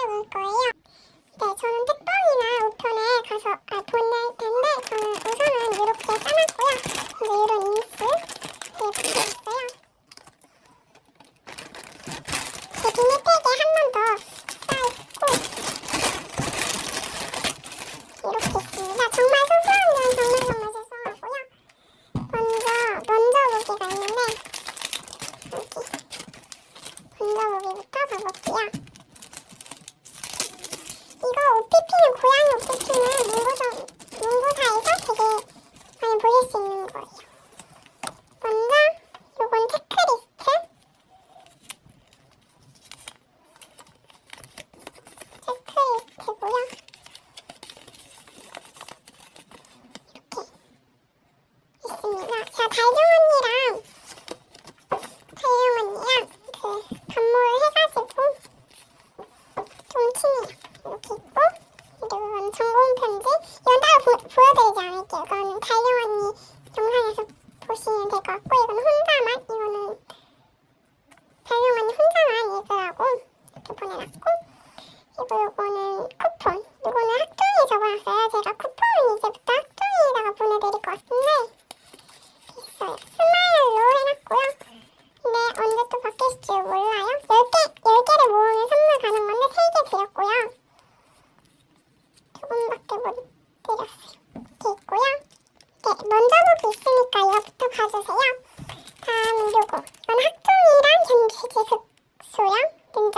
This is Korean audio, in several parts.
올 거예요. 네, 저는 택배이나 우편에 가서 보낼 텐데 저는 우선은 이렇게 싸놨고요. 이제 이런 인스 붙여있어요. 제 비닐팩에 한 번 더 쌓아있고 이렇게 있습니다. 정말 소소한 건 정말 죄송하고요. 먼저 보기가 있는데 여기 먼저 보기부터 가볼게요. 이거 OPP는 고양이 OPP는 문구사에서 되게 많이 보실 수 있는 거예요. 먼저 요건 체크리스트고요. 이렇게 있습니다. 제가 달경 언니랑 그 반모를 해가지고 좀 친해요. 이렇게 있고 그리고 이건 전공 편지. 이건 따로 보여드리지 않을게요. 이거는 달경 언니 영상에서 보시면 될 것 같고 이거는 혼자만, 이거는 달경 언니 혼자만 읽으라고 이렇게 보내놨고 그리고 이거는 쿠폰. 이거는 학종이에 적어놨어요. 제가 쿠폰은 이제부터 학종이에다가 보내드릴 것 같은데 있어요. 스마일로 해놨고요. 근데 언제 또 바뀔지 몰라요. 10개를 모으면 선물 가는 건데 3개 드렸고요. 조금밖에 못 드렸어요. 이렇게 있고요. 이렇게 먼저 보기 있으니까 이거부터 봐주세요. 다음 요거. 이건 학종이랑 견주지 극소량, 진짜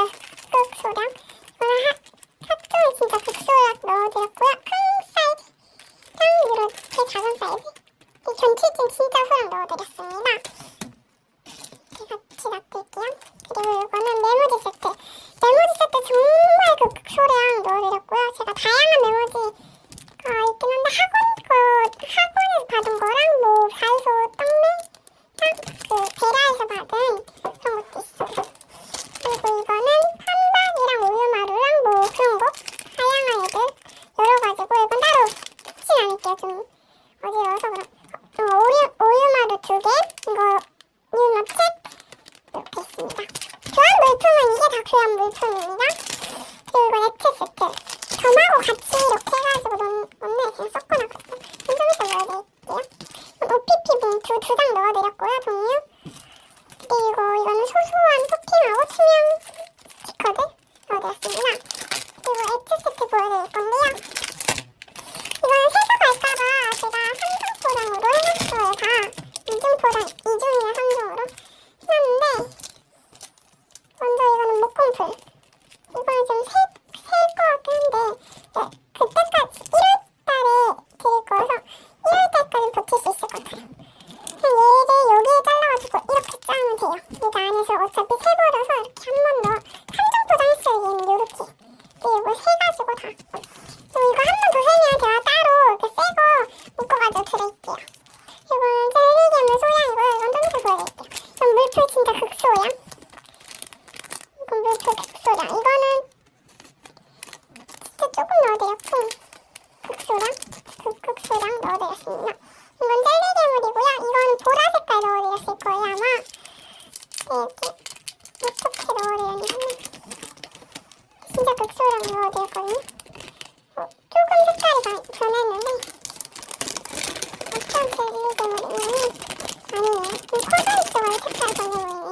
극소량. 이거는 학종이 진짜 극소량 넣어드렸고요. 큰 사이즈랑 이렇게 작은 사이즈. 이 견출증 진짜 소량 넣어드렸습니다. 같이 놔둘게요. 그리고 이거는 메모지 세트. 메모지 세트 정말 극소량 넣어드렸고요. 제가 다양한 메모지가 있긴 한데 학원에서 받은 거랑 뭐 다이소 떡메랑 베라에서 받은 그런 것도 있어요. 그리고 이거는 판박이랑 우유마루랑 뭐 그런 거 다양한 애들 열어가지고 이건 따로 붙진 않을게요. 좀 어지러워서 우유마루 2개, 이거 뉴너츠 이렇게 있습니다. 교환 물품은 이게 다 교환 물품입니다. 그리고 이건 액트 세트. 점하고 같이 이렇게 해가지고 넣는데 그냥 섞어놨거든요. 좀 이따 넣어드릴게요. OPP 봉투 2장 넣어드렸고요. 종류. 그리고 이거는 소소한 토핑하고 투명 스티커들 넣어드렸습니다. 그리고 액트 세트 보여드릴 건데요. 이거는 새서 갈까봐 제가 3종 포장으로 해놨어요. 다 2종 포장, 2종이나 3종으로 해놨는데 먼저 이거는 목공풀. 이거는 좀 셀 것 같긴 한데 그때까지 1월달에 드릴 거여서 1월달까지 버틸 수 있을 것 같아요. 그냥 얘를 여기에 잘라가지고 이렇게 짜면 돼요. 여기 안에서 어차피 새 버려서 이렇게 한 번 더 3종 포장했어요. 얘는 요렇게. 그리고 세가지고 다. 그리고 이거 한 번 더 세면 제가 따로 이렇게 새거 묶어가지고 드릴게요. 이거는 젤리괴물 소량이고요. 이건 좀 이따 보여드릴게요. 이건 물풀 진짜 극소량. 이건 물풀 극소량. 이거는 진짜 조금 넣어드렸고 극소량? 극소량 넣어드렸습니다. 이건 젤리괴물이고요. 이거는 보라 색깔 넣어드렸을 거예요. 아마 이렇게 어떻게 넣어드렸냐면 진짜 극소량 넣어드렸거든요. 조금 색깔이 변했는데 어떤 젤리괴물이냐면 아니에요. 이 코드 있죠. 색깔 변해보이는